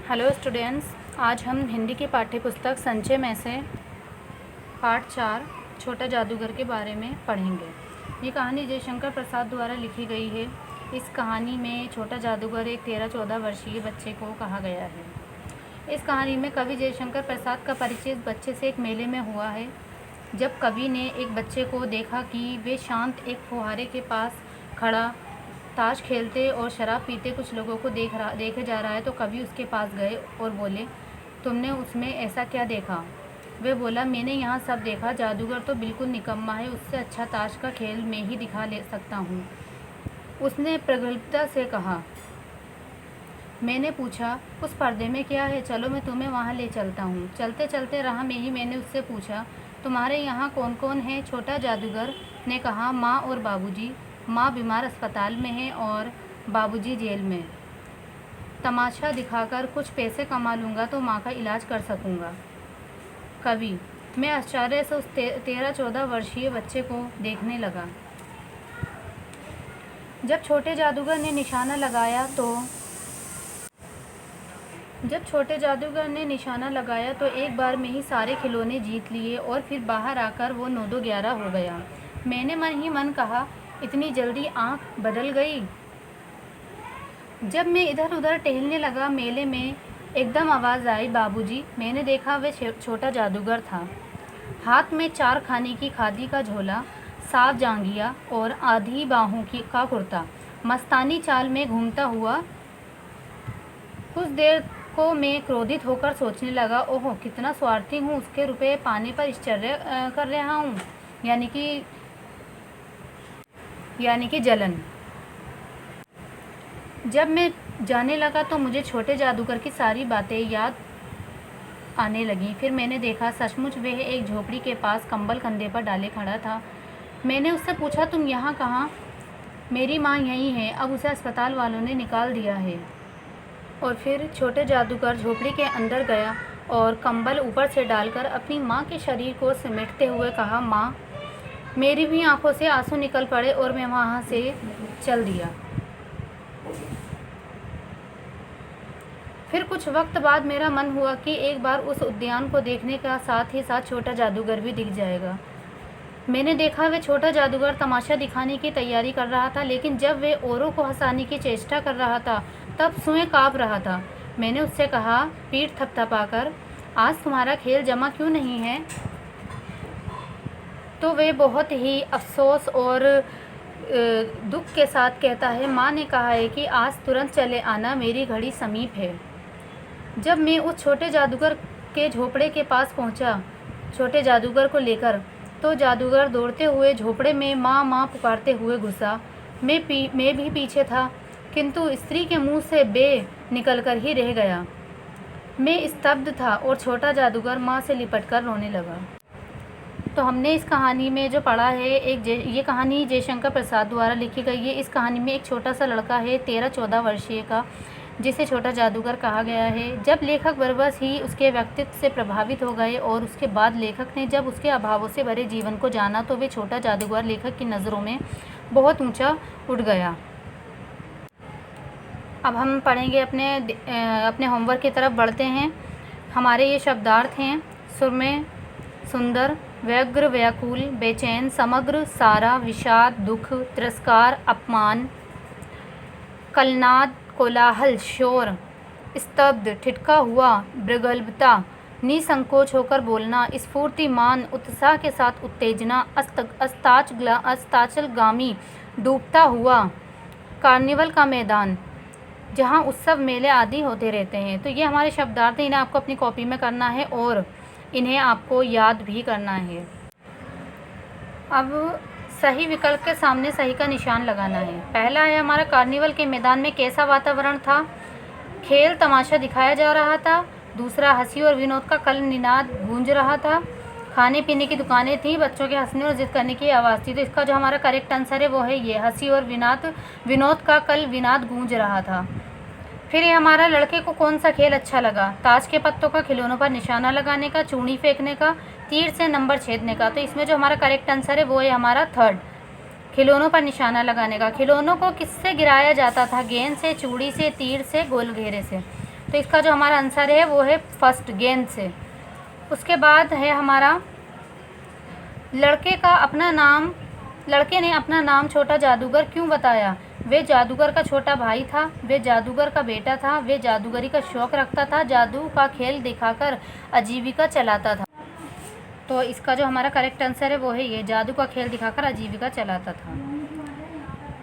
Hello students, आज हम हिंदी की पाठ्य पुस्तक संचय में से पाठ 4 छोटा जादूगर के बारे में पढ़ेंगे। ये कहानी जयशंकर प्रसाद द्वारा लिखी गई है। इस कहानी में छोटा जादूगर एक 13-14 वर्षीय बच्चे को कहा गया है। इस कहानी में कवि जयशंकर प्रसाद का परिचय इस बच्चे से एक मेले में हुआ है, जब कवि ने एक बच्चे को देखा कि वे शांत एक फुहारे के पास खड़ा ताश खेलते और शराब पीते कुछ लोगों को देखे जा रहा है, तो कवि उसके पास गए और बोले, तुमने उसमें ऐसा क्या देखा? वे बोला, मैंने यहाँ सब देखा। जादूगर तो बिल्कुल निकम्मा है, उससे अच्छा ताश का खेल मैं ही दिखा ले सकता हूँ। उसने प्रगल्भता से कहा। मैंने पूछा, उस पर्दे में क्या है? चलो मैं तुम्हें वहाँ ले चलता हूँ। चलते चलते राह में ही मैंने उससे पूछा, तुम्हारे यहाँ कौन कौन है? छोटा जादूगर ने कहा, माँ और बाबूजी। माँ बीमार अस्पताल में है और बाबूजी जेल में। तमाशा दिखाकर कुछ पैसे कमा लूँगा तो माँ का इलाज कर सकूँगा। कवि, मैं आश्चर्य से उस 13-14 वर्षीय बच्चे को देखने लगा। जब छोटे जादूगर ने निशाना लगाया तो एक बार में ही सारे खिलौने जीत लिए और फिर बाहर आकर वो 9-2-11 हो गया। मैंने मन ही मन कहा, इतनी जल्दी आँख बदल गई। जब मैं इधर उधर टहलने लगा मेले में, एकदम आवाज़ आई, बाबूजी। मैंने देखा वे छोटा जादूगर था। हाथ में 4 खाने की खादी का झोला, साफ जांघिया और आधी बाहों का कुर्ता, मस्तानी चाल में घूमता हुआ। कुछ देर को मैं क्रोधित होकर सोचने लगा, ओहो कितना स्वार्थी हूँ, उसके रुपए पाने पर आश्चर्य कर रहा हूँ, यानी कि जलन। जब मैं जाने लगा तो मुझे छोटे जादूगर की सारी बातें याद आने लगी। फिर मैंने देखा सचमुच वह एक झोपड़ी के पास कंबल कंधे पर डाले खड़ा था। मैंने उससे पूछा, तुम यहाँ कहाँ? मेरी माँ यहीं है, अब उसे अस्पताल वालों ने निकाल दिया है। और फिर छोटे जादूगर झोपड़ी के अंदर गया और कंबल ऊपर से डालकर अपनी माँ के शरीर को समेटते हुए कहा, माँ। मेरी भी आंखों से आंसू निकल पड़े और मैं वहाँ से चल दिया। फिर कुछ वक्त बाद मेरा मन हुआ कि एक बार उस उद्यान को देखने का साथ ही साथ छोटा जादूगर भी दिख जाएगा। मैंने देखा वह छोटा जादूगर तमाशा दिखाने की तैयारी कर रहा था, लेकिन जब वह औरों को हंसाने की चेष्टा कर रहा था तब स्वयं काँप रहा था। मैंने उससे कहा, पीठ थपथपाकर, आज तुम्हारा खेल जमा क्यों नहीं है? तो वे बहुत ही अफसोस और दुख के साथ कहता है, माँ ने कहा है कि आज तुरंत चले आना, मेरी घड़ी समीप है। जब मैं उस छोटे जादूगर के झोपड़े के पास पहुँचा छोटे जादूगर को लेकर, तो जादूगर दौड़ते हुए झोपड़े में माँ माँ पुकारते हुए घुसा। मैं भी पीछे था, किंतु स्त्री के मुंह से बे निकलकर ही रह गया। मैं स्तब्ध था और छोटा जादूगर माँ से लिपटकर रोने लगा। तो हमने इस कहानी में जो पढ़ा है, ये कहानी जयशंकर प्रसाद द्वारा लिखी गई है। इस कहानी में एक छोटा सा लड़का है 13-14 वर्षीय का, जिसे छोटा जादूगर कहा गया है। जब लेखक बरबस ही उसके व्यक्तित्व से प्रभावित हो गए और उसके बाद लेखक ने जब उसके अभावों से भरे जीवन को जाना, तो वे छोटा जादूगर लेखक की नज़रों में बहुत ऊंचा उठ गया। अब हम पढ़ेंगे, अपने होमवर्क की तरफ बढ़ते हैं। हमारे ये शब्दार्थ हैं, सुरमे, सुंदर, व्यग्र, व्याकुल, बेचैन, समग्र, सारा, विषाद, दुख, तिरस्कार, अपमान, कलनाद, कोलाहल, शोर, स्तब्ध, ठिठका हुआ, प्रगल्भता, निसंकोच होकर बोलना, स्फूर्तिमान, उत्साह के साथ उत्तेजना, अस्ताचलगामी, डूबता हुआ, कार्निवल का मैदान, जहाँ उत्सव मेले आदि होते रहते हैं। तो ये हमारे शब्दार्थ हैं, इन्हें आपको अपनी कॉपी में करना है और इन्हें आपको याद भी करना है। अब सही विकल्प के सामने सही का निशान लगाना है। पहला है हमारा, कार्निवल के मैदान में कैसा वातावरण था? खेल तमाशा दिखाया जा रहा था। दूसरा, हंसी और विनोद का कल निनाद गूंज रहा था। खाने पीने की दुकानें थी, बच्चों के हंसने और जिद करने की आवाज़ थी। तो इसका जो हमारा करेक्ट आंसर है वो है ये, हंसी और विनोद का कल विनाद गूंज रहा था। फिर ये हमारा, लड़के को कौन सा खेल अच्छा लगा? ताश के पत्तों का, खिलौनों पर निशाना लगाने का, चूड़ी फेंकने का, तीर से नंबर छेदने का। तो इसमें जो हमारा करेक्ट आंसर है वो है हमारा थर्ड, खिलौनों पर निशाना लगाने का। खिलौनों को किससे गिराया जाता था? गेंद से, चूड़ी से, तीर से, गोल घेरे से। तो इसका जो हमारा आंसर है वो है फर्स्ट, गेंद से। उसके बाद है हमारा लड़के ने अपना नाम छोटा जादूगर क्यों बताया? वे जादूगर का छोटा भाई था, वे जादूगर का बेटा था, वे जादूगरी का शौक रखता था, जादू का खेल दिखाकर आजीविका चलाता था। तो इसका जो हमारा करेक्ट आंसर है वो है ये, जादू का खेल दिखाकर आजीविका चलाता था।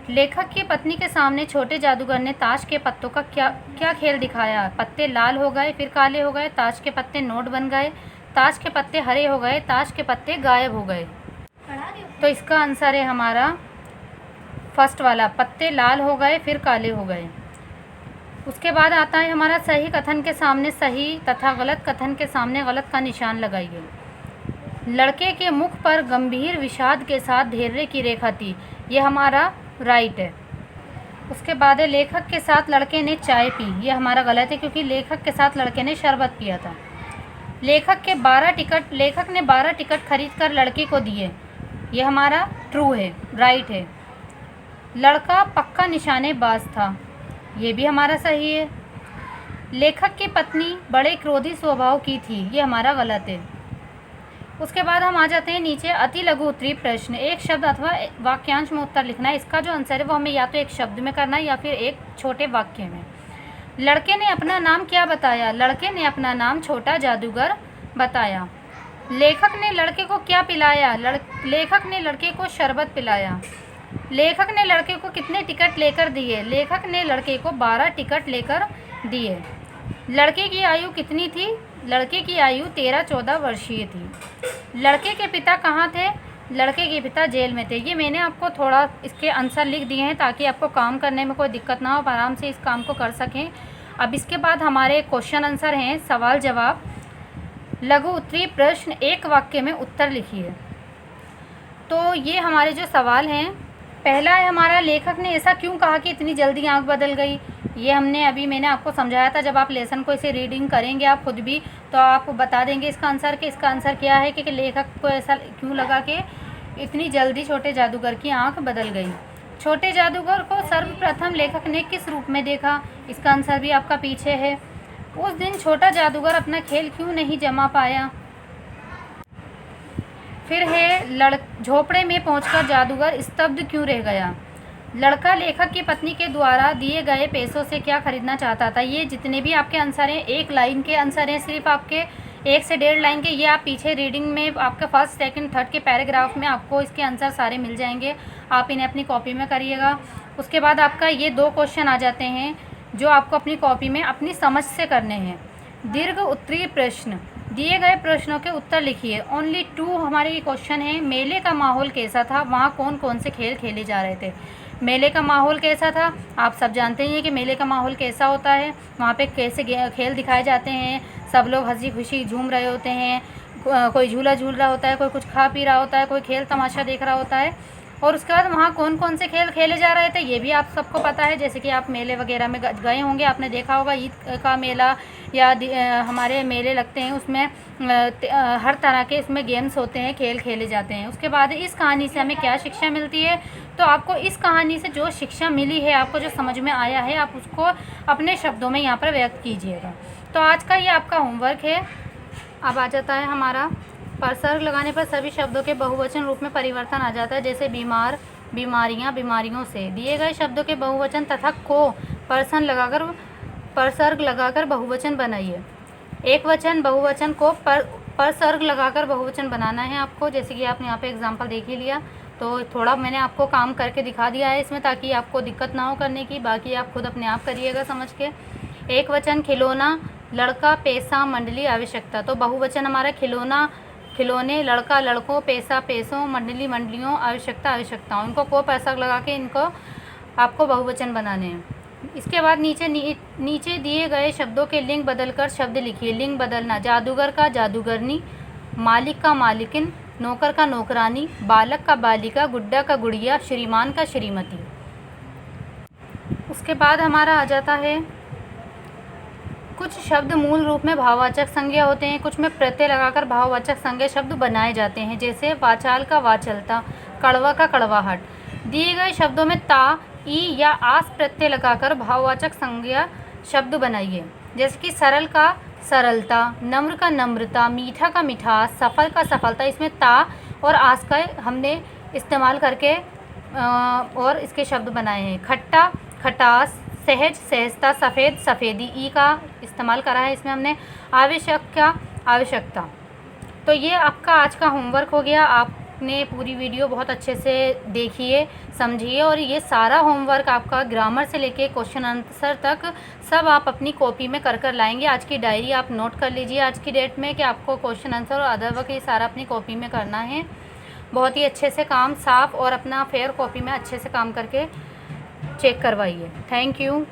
लेखक की पत्नी के सामने छोटे जादूगर ने ताश के पत्तों का क्या खेल दिखाया? पत्ते लाल हो गए, फिर काले हो गए, ताश के पत्ते नोट बन गए, ताश के पत्ते हरे हो गए, ताश के पत्ते गायब हो गए। तो इसका आंसर है हमारा फर्स्ट वाला, पत्ते लाल हो गए फिर काले हो गए। उसके बाद आता है हमारा सही कथन के सामने सही तथा गलत कथन के सामने गलत का निशान लगाइए। लड़के के मुख पर गंभीर विषाद के साथ धैर्य की रेखा थी, ये हमारा राइट है। उसके बाद है लेखक के साथ लड़के ने चाय पी, ये हमारा गलत है क्योंकि लेखक के साथ लड़के ने शरबत पिया था। लेखक ने 12 टिकट खरीद कर लड़के को दिए, ये हमारा ट्रू है, राइट है। लड़का पक्का निशानेबाज था, ये भी हमारा सही है। लेखक की पत्नी बड़े क्रोधी स्वभाव की थी, ये हमारा गलत है। उसके बाद हम आ जाते हैं नीचे अति लघु उत्तरीय प्रश्न, एक शब्द अथवा वाक्यांश में उत्तर लिखना है। इसका जो आंसर है वो हमें या तो एक शब्द में करना है या फिर एक छोटे वाक्य में। लड़के ने अपना नाम क्या बताया? लड़के ने अपना नाम छोटा जादूगर बताया। लेखक ने लड़के को क्या पिलाया? लेखक ने लड़के को शरबत पिलाया। लेखक ने लड़के को कितने टिकट लेकर दिए? लेखक ने लड़के को 12 टिकट लेकर दिए। लड़के की आयु कितनी थी? लड़के की आयु 13-14 वर्षीय थी। लड़के के पिता कहाँ थे? लड़के के पिता जेल में थे। ये मैंने आपको थोड़ा इसके आंसर लिख दिए हैं ताकि आपको काम करने में कोई दिक्कत ना हो, आप आराम से इस काम को कर सकें। अब इसके बाद हमारे क्वेश्चन आंसर हैं सवाल जवाब। लघु उत्तरीय प्रश्न, एक वाक्य में उत्तर लिखिए। तो ये हमारे जो सवाल हैं, पहला है हमारा लेखक ने ऐसा क्यों कहा कि इतनी जल्दी आँख बदल गई? ये मैंने आपको समझाया था, जब आप लेसन को इसे रीडिंग करेंगे आप खुद भी तो आप बता देंगे इसका आंसर कि इसका आंसर क्या है कि लेखक को ऐसा क्यों लगा कि इतनी जल्दी छोटे जादूगर की आँख बदल गई। छोटे जादूगर को सर्वप्रथम लेखक ने किस रूप में देखा? इसका आंसर भी आपका पीछे है। उस दिन छोटा जादूगर अपना खेल क्यों नहीं जमा पाया? फिर है झोपड़े में पहुंचकर जादूगर स्तब्ध क्यों रह गया? लड़का लेखक की पत्नी के द्वारा दिए गए पैसों से क्या खरीदना चाहता था? ये जितने भी आपके आंसर हैं एक लाइन के आंसर हैं, सिर्फ आपके 1 से 1.5 लाइन के। ये आप पीछे रीडिंग में आपके फर्स्ट सेकंड थर्ड के पैराग्राफ में आपको इसके आंसर सारे मिल जाएंगे, आप इन्हें अपनी कॉपी में करिएगा। उसके बाद आपका ये 2 क्वेश्चन आ जाते हैं जो आपको अपनी कॉपी में अपनी समझ से करने हैं। दीर्घ उत्तरीय प्रश्न, दिए गए प्रश्नों के उत्तर लिखिए। ओनली 2 हमारे ये क्वेश्चन हैं। मेले का माहौल कैसा था? वहाँ कौन कौन से खेल खेले जा रहे थे? मेले का माहौल कैसा था? आप सब जानते ही हैं कि मेले का माहौल कैसा होता है। वहाँ पे कैसे खेल दिखाए जाते हैं, सब लोग हंसी खुशी झूम रहे होते हैं, कोई झूला झूल रहा होता है, कोई कुछ खा पी रहा होता है, कोई खेल तमाशा देख रहा होता है। और उसके बाद वहाँ कौन कौन से खेल खेले जा रहे थे ये भी आप सबको पता है। जैसे कि आप मेले वगैरह में गए होंगे, आपने देखा होगा ईद का मेला या हमारे मेले लगते हैं, उसमें हर तरह के इसमें गेम्स होते हैं, खेल खेले जाते हैं। उसके बाद इस कहानी से हमें क्या शिक्षा मिलती है? तो आपको इस कहानी से जो शिक्षा मिली है, आपको जो समझ में आया है, आप उसको अपने शब्दों में यहाँ पर व्यक्त कीजिएगा। तो आज का ये आपका होमवर्क है। अब आ जाता है हमारा परसर्ग लगाने पर सभी शब्दों के बहुवचन रूप में परिवर्तन आ जाता है। जैसे बीमार, बीमारियां, बीमारियों से। दिए गए शब्दों के बहुवचन तथा को परसर्ग लगाकर बहुवचन बनाइए। एक वचन बहुवचन को परसर्ग लगाकर बहुवचन बनाना है आपको। जैसे कि आपने यहाँ पे एग्जाम्पल देख ही लिया, तो थोड़ा मैंने आपको काम करके दिखा दिया है इसमें ताकि आपको दिक्कत ना हो करने की। बाकी आप खुद अपने आप करिएगा समझ के। एक वचन खिलौना, लड़का, पैसा, मंडली, आवश्यकता। तो बहुवचन हमारा खिलौना, खिलौने, लड़का, लड़कों, पैसा, पैसों, मंडली, मंडलियों, आवश्यकता, आवश्यकताओं। इनको को पैसा लगा के इनको आपको बहुवचन बनाने हैं। इसके बाद नीचे दिए गए शब्दों के लिंग बदलकर शब्द लिखिए। लिंग बदलना, जादूगर का जादूगरनी, मालिक का मालिकिन, नौकर का नौकरानी, बालक का बालिका, गुड्डा का गुड़िया, श्रीमान का श्रीमती। उसके बाद हमारा आ जाता है कुछ शब्द मूल रूप में भाववाचक संज्ञा होते हैं, कुछ में प्रत्यय लगाकर भाववाचक संज्ञा शब्द बनाए जाते हैं। जैसे वाचाल का वाचलता, कड़वा का कड़वाहट। दिए गए शब्दों में ता, ई या आस प्रत्यय लगाकर भाववाचक संज्ञा शब्द बनाइए। जैसे कि सरल का सरलता, नम्र का नम्रता, मीठा का मिठास, सफल का सफलता। इसमें ता और आस का हमने इस्तेमाल करके और इसके शब्द बनाए हैं। खट्टा खटास, सहज सहजता, सफ़ेद सफ़ेदी, ई का इस्तेमाल करा है इसमें हमने। आवश्यक का आवश्यकता। तो ये आपका आज का होमवर्क हो गया। आपने पूरी वीडियो बहुत अच्छे से देखिए, समझिए, और ये सारा होमवर्क आपका ग्रामर से लेके क्वेश्चन आंसर तक सब आप अपनी कॉपी में कर लाएंगे। आज की डायरी आप नोट कर लीजिए आज की डेट में कि आपको क्वेश्चन आंसर और अदर वर्क ये सारा अपनी कॉपी में करना है। बहुत ही अच्छे से काम साफ और अपना फेयर कॉपी में अच्छे से काम करके चेक करवाइए। Thank you.